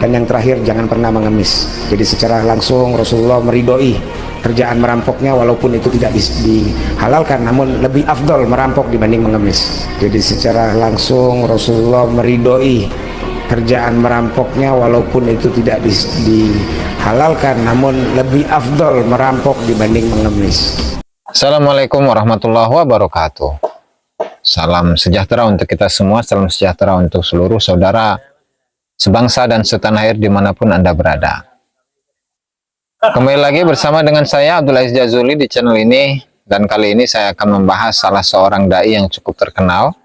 Dan yang terakhir, jangan pernah mengemis. Jadi secara langsung Rasulullah meridhoi kerjaan merampoknya, walaupun itu tidak dihalalkan, namun lebih afdol merampok dibanding mengemis. Jadi secara langsung Rasulullah meridhoi kerjaan merampoknya, walaupun itu tidak dihalalkan, namun lebih afdol merampok dibanding mengemis. Assalamualaikum warahmatullahi wabarakatuh. Salam sejahtera untuk kita semua, salam sejahtera untuk seluruh saudara sebangsa dan setanah air dimanapun Anda berada. Kembali lagi bersama dengan saya Abdul Aziz Jazuli di channel ini, dan kali ini saya akan membahas salah seorang dai yang cukup terkenal,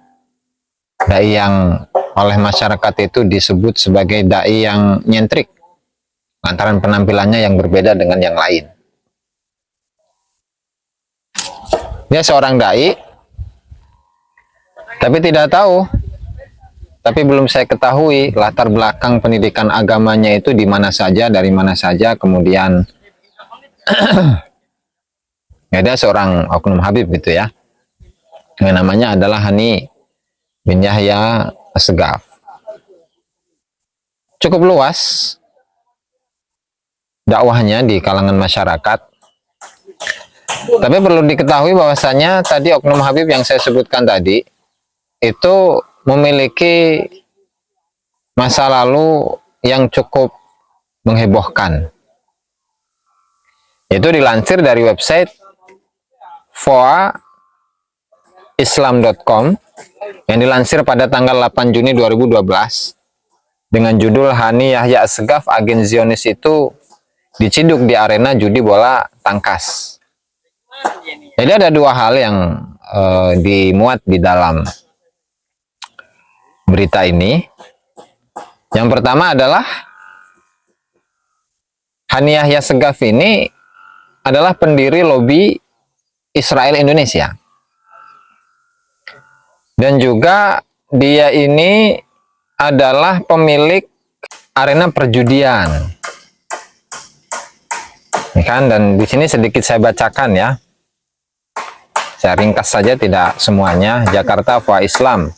dai yang oleh masyarakat itu disebut sebagai dai yang nyentrik lantaran penampilannya yang berbeda dengan yang lain. Dia seorang dai, tapi belum saya ketahui latar belakang pendidikan agamanya itu di mana saja, dari mana saja. Kemudian ada seorang oknum Habib gitu ya, yang namanya adalah Hani bin Yahya As-Segaf. Cukup luas dakwahnya di kalangan masyarakat, tapi perlu diketahui bahwasanya tadi oknum Habib yang saya sebutkan tadi itu memiliki masa lalu yang cukup menghebohkan. Itu dilansir dari website foaislam.com yang dilansir pada tanggal 8 Juni 2012 dengan judul Hani Yahya As-Segaf, agen Zionis itu diciduk di arena judi bola tangkas. Jadi ada dua hal yang dimuat di dalam berita ini. Yang pertama adalah Hani Yahya Segaf ini adalah pendiri lobi Israel Indonesia, dan juga dia ini adalah pemilik arena perjudian, kan? Dan di sini sedikit saya bacakan ya, saya ringkas saja, tidak semuanya. Jakarta, Foa Islam.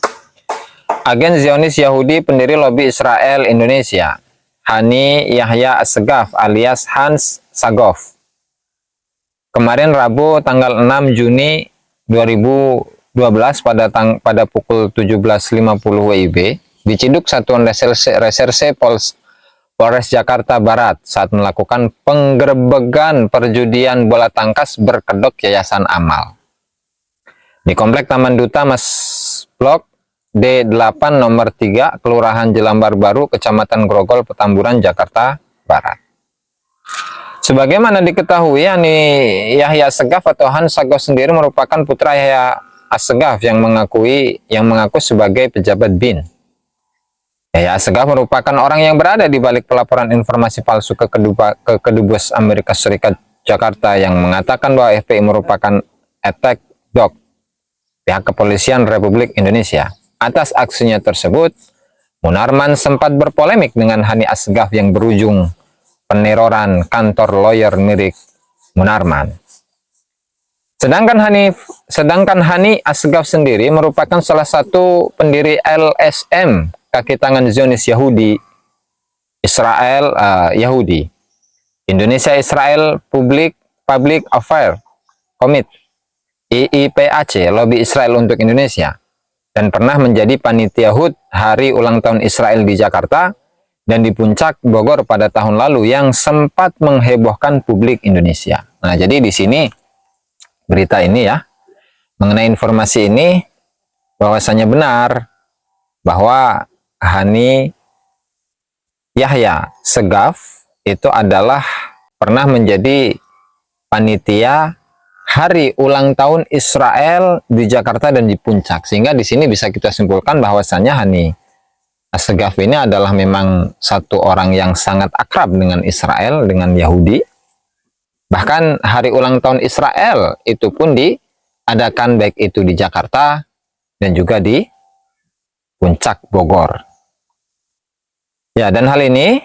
Agen Zionis Yahudi, pendiri lobi Israel Indonesia, Hani Yahya As-Segaf alias Hans Sagoff. Kemarin Rabu tanggal 6 Juni 2012 pada pukul 17.50 WIB diciduk Satuan Reserse Polres Jakarta Barat saat melakukan penggerebegan perjudian bola tangkas berkedok Yayasan Amal di Komplek Taman Duta Mas Blok D8 nomor 3, Kelurahan Jelambar Baru, Kecamatan Grogol, Petamburan, Jakarta Barat. Sebagaimana diketahui, Hani Yahya As-Segaf atau Hans Sagoff sendiri merupakan putra Yahya As-Segaf yang mengaku sebagai pejabat BIN. Yahya As-Segaf merupakan orang yang berada di balik pelaporan informasi palsu ke Kedubes Amerika Serikat Jakarta yang mengatakan bahwa FPI merupakan attack dog pihak kepolisian Republik Indonesia. Atas aksinya tersebut, Munarman sempat berpolemik dengan Hani As-Segaf yang berujung peneroran kantor lawyer milik Munarman. Sedangkan Hani As-Segaf sendiri merupakan salah satu pendiri LSM, kaki tangan Zionis Yahudi Israel Yahudi, Indonesia Israel Public Affairs Committee IIPAC, lobi Israel untuk Indonesia, dan pernah menjadi panitia HUT Hari Ulang Tahun Israel di Jakarta dan di Puncak Bogor pada tahun lalu yang sempat menghebohkan publik Indonesia. Nah, jadi di sini berita ini ya, mengenai informasi ini, bahwasanya benar bahwa Hani Yahya Segaf itu adalah pernah menjadi panitia Hari Ulang Tahun Israel di Jakarta dan di Puncak, sehingga di sini bisa kita simpulkan bahwasanya Hani As-Segaf ini adalah memang satu orang yang sangat akrab dengan Israel, dengan Yahudi. Bahkan Hari Ulang Tahun Israel itu pun diadakan baik itu di Jakarta dan juga di Puncak Bogor. Ya, dan hal ini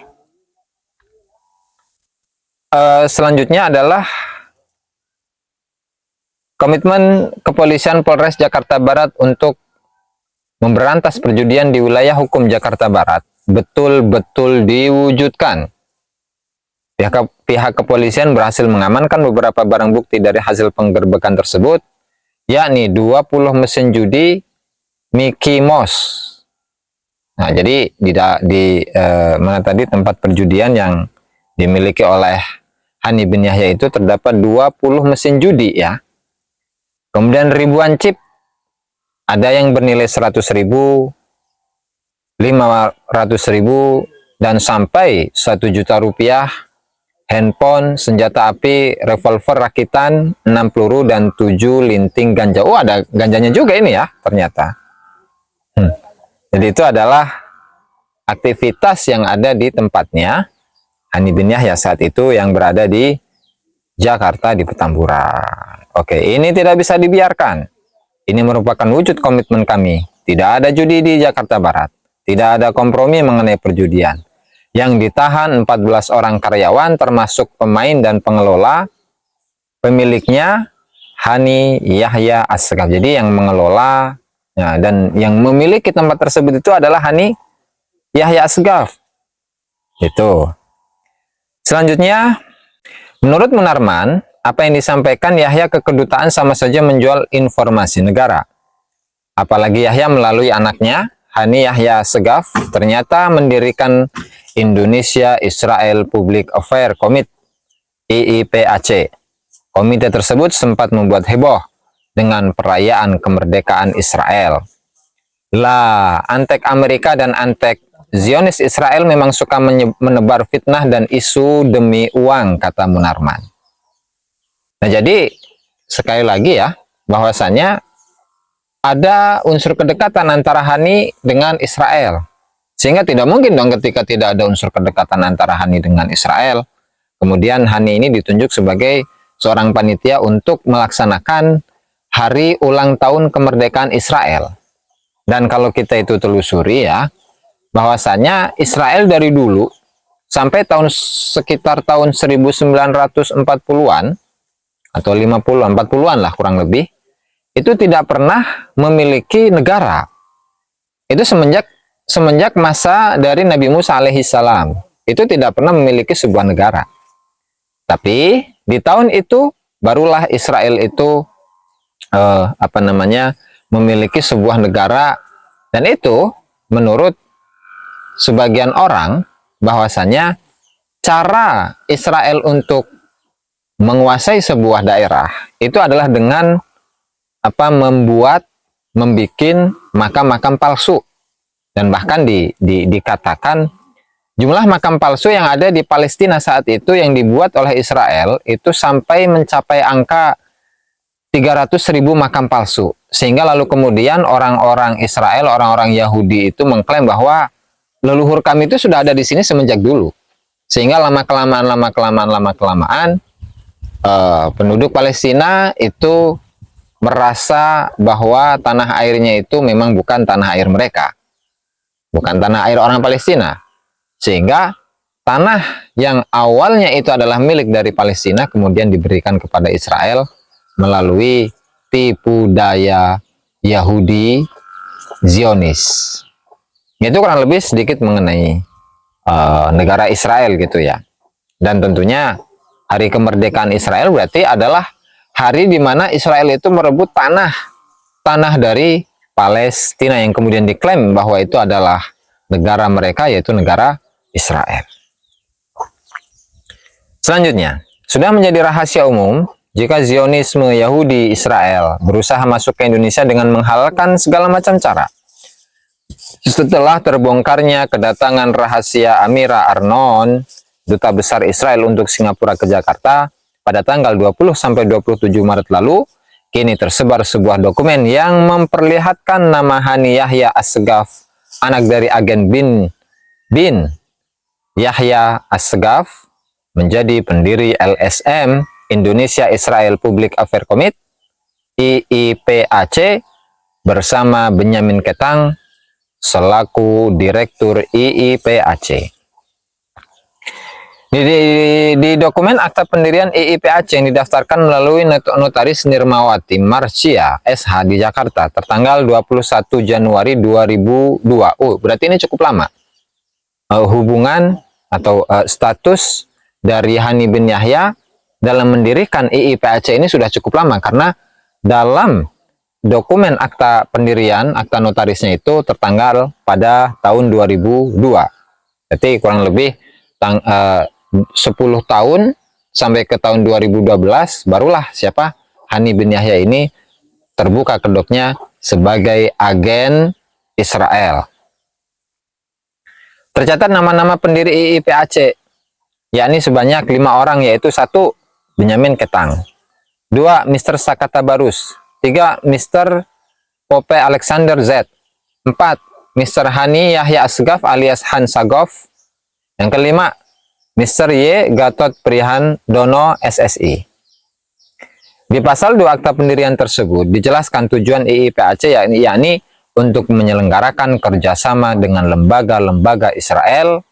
selanjutnya adalah komitmen Kepolisian Polres Jakarta Barat untuk memberantas perjudian di wilayah hukum Jakarta Barat betul-betul diwujudkan. Pihak kepolisian berhasil mengamankan beberapa barang bukti dari hasil penggerbekan tersebut, yakni 20 mesin judi Mickey Mouse. Nah, jadi mana tadi tempat perjudian yang dimiliki oleh Hani bin Yahya itu terdapat 20 mesin judi ya. Kemudian ribuan chip, ada yang bernilai 100.000, 500.000, dan sampai 1 juta rupiah, handphone, senjata api, revolver rakitan, 6 peluru, dan 7 linting ganja. Oh, ada ganjanya juga ini ya, ternyata. Jadi itu adalah aktivitas yang ada di tempatnya Hani bin Yahya saat itu yang berada di Jakarta di Petamburan. Oke, ini tidak bisa dibiarkan. Ini merupakan wujud komitmen kami. Tidak ada judi di Jakarta Barat. Tidak ada kompromi mengenai perjudian. Yang ditahan 14 orang karyawan termasuk pemain dan pengelola. Pemiliknya Hani Yahya Assegaf. Jadi yang mengelola ya, dan yang memiliki tempat tersebut itu adalah Hani Yahya Assegaf. Itu. Selanjutnya, menurut Munarman, apa yang disampaikan Yahya ke kedutaan sama saja menjual informasi negara. Apalagi Yahya melalui anaknya, Hani Yahya Assegaf, ternyata mendirikan Indonesia Israel Public Affairs Committee (IIPAC). Komite tersebut sempat membuat heboh dengan perayaan kemerdekaan Israel. Lah, antek Amerika dan antek Zionis Israel memang suka menebar fitnah dan isu demi uang, kata Munarman. Nah, jadi sekali lagi ya, bahwasannya ada unsur kedekatan antara Hani dengan Israel. Sehingga tidak mungkin dong ketika tidak ada unsur kedekatan antara Hani dengan Israel, kemudian Hani ini ditunjuk sebagai seorang panitia untuk melaksanakan hari ulang tahun kemerdekaan Israel. Dan kalau kita itu telusuri ya, bahwasanya Israel dari dulu sampai sekitar tahun 1940-an atau 50-an, 40-an lah kurang lebih, itu tidak pernah memiliki negara. Itu semenjak masa dari Nabi Musa alaihissalam, itu tidak pernah memiliki sebuah negara. Tapi di tahun itu barulah Israel itu memiliki sebuah negara, dan itu menurut sebagian orang bahwasanya cara Israel untuk menguasai sebuah daerah itu adalah dengan membuat makam-makam palsu, dan bahkan dikatakan jumlah makam palsu yang ada di Palestina saat itu yang dibuat oleh Israel itu sampai mencapai angka 300.000 makam palsu, sehingga lalu kemudian orang-orang Israel, orang-orang Yahudi itu mengklaim bahwa leluhur kami itu sudah ada di sini semenjak dulu, sehingga lama-kelamaan penduduk Palestina itu merasa bahwa tanah airnya itu memang bukan tanah air mereka, bukan tanah air orang Palestina, sehingga tanah yang awalnya itu adalah milik dari Palestina kemudian diberikan kepada Israel melalui tipu daya Yahudi Zionis. Itu kurang lebih sedikit mengenai negara Israel gitu ya. Dan tentunya hari kemerdekaan Israel berarti adalah hari di mana Israel itu merebut tanah dari Palestina yang kemudian diklaim bahwa itu adalah negara mereka, yaitu negara Israel. Selanjutnya, sudah menjadi rahasia umum jika Zionisme Yahudi Israel berusaha masuk ke Indonesia dengan menghalalkan segala macam cara. Setelah terbongkarnya kedatangan rahasia Amira Arnon, Duta Besar Israel untuk Singapura ke Jakarta pada tanggal 20-27 Maret lalu, kini tersebar sebuah dokumen yang memperlihatkan nama Hani Yahya Assegaf, anak dari agen bin Yahya Assegaf, menjadi pendiri LSM Indonesia Israel Public Affairs Committee (IIPAC) bersama Benyamin Ketang selaku Direktur IIPAC. Di dokumen akta pendirian IIPAC yang didaftarkan melalui Notaris Nirmawati Marcia SH di Jakarta tertanggal 21 Januari 2002. Oh, berarti ini cukup lama. hubungan atau status dari Hani bin Yahya dalam mendirikan IIPAC ini sudah cukup lama, karena dalam dokumen akta pendirian, akta notarisnya itu tertanggal pada tahun 2002. Jadi kurang lebih 10 tahun sampai ke tahun 2012 barulah siapa Hani bin Yahya ini terbuka kedoknya sebagai agen Israel. Tercatat nama-nama pendiri IIPAC, yakni sebanyak 5 orang, yaitu 1. Benyamin Ketang, 2. Mr. Sakata Barus, 3. Mr. Pope Alexander Z, 4. Mr. Hani Yahya Asgaf alias Han Sagof, yang kelima Mr. Y. Gatot Prihan Dono SSI. Di pasal 2 akta pendirian tersebut dijelaskan tujuan IIPAC yakni untuk menyelenggarakan kerjasama dengan lembaga-lembaga Israel,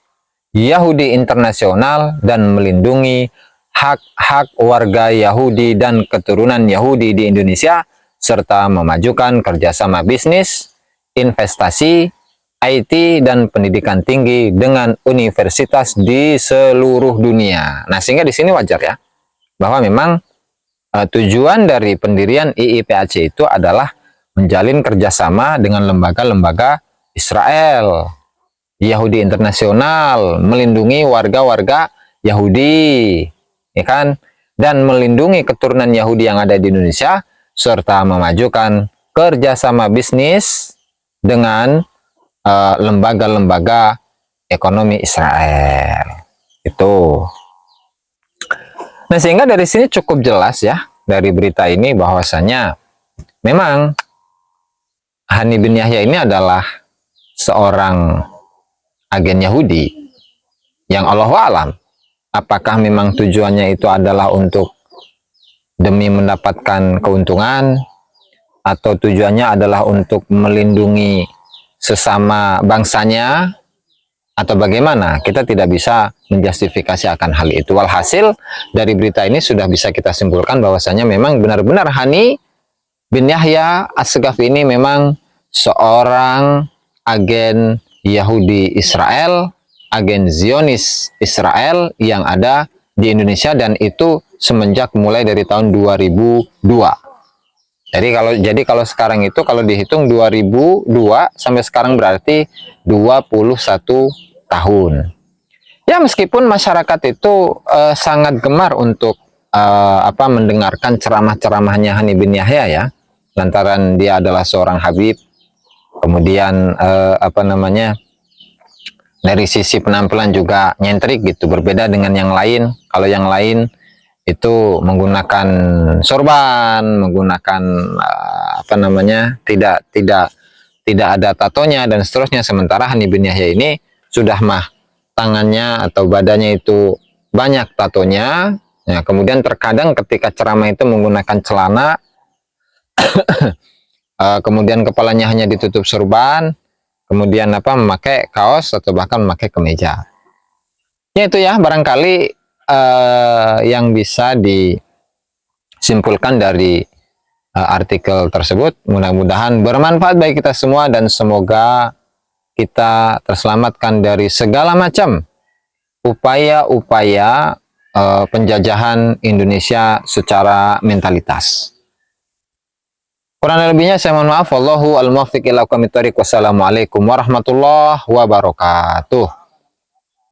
Yahudi internasional, dan melindungi hak-hak warga Yahudi dan keturunan Yahudi di Indonesia, serta memajukan kerjasama bisnis, investasi, IT, dan pendidikan tinggi dengan universitas di seluruh dunia. Nah, sehingga di sini wajar ya, bahwa memang tujuan dari pendirian IIPAC itu adalah menjalin kerjasama dengan lembaga-lembaga Israel, Yahudi internasional, melindungi warga-warga Yahudi, ya kan, dan melindungi keturunan Yahudi yang ada di Indonesia, serta memajukan kerjasama bisnis dengan lembaga-lembaga ekonomi Israel. Itu. Nah, sehingga dari sini cukup jelas ya, dari berita ini bahwasanya memang Hani bin Yahya ini adalah seorang agen Yahudi yang Allahu a'lam apakah memang tujuannya itu adalah untuk demi mendapatkan keuntungan, atau tujuannya adalah untuk melindungi sesama bangsanya, atau bagaimana. Kita tidak bisa menjustifikasi akan hal itu. Walhasil dari berita ini sudah bisa kita simpulkan bahwasanya memang benar-benar Hani bin Yahya Asgaf ini memang seorang agen Yahudi Israel, agen Zionis Israel yang ada di Indonesia, dan itu semenjak mulai dari tahun 2002. Jadi kalau sekarang itu kalau dihitung 2002 sampai sekarang berarti 21 tahun. Ya, meskipun masyarakat itu sangat gemar untuk mendengarkan ceramah-ceramahnya Hani bin Yahya ya, lantaran dia adalah seorang Habib. Kemudian dari sisi penampilan juga nyentrik gitu, berbeda dengan yang lain. Kalau yang lain itu menggunakan sorban, menggunakan tidak ada tatonya dan seterusnya, sementara Hani bin Yahya ini sudah tangannya atau badannya itu banyak tatonya. Ya, kemudian terkadang ketika ceramah itu menggunakan celana kemudian kepalanya hanya ditutup sorban, kemudian memakai kaos atau bahkan memakai kemeja. Ya, itu ya barangkali yang bisa disimpulkan dari artikel tersebut. Mudah-mudahan bermanfaat bagi kita semua dan semoga kita terselamatkan dari segala macam upaya-upaya penjajahan Indonesia secara mentalitas. Kurang lebihnya saya mohon maaf. Wallahu al-muwaffiq ila aqwamit thoriq. Wassalamualaikum warahmatullahi wabarakatuh.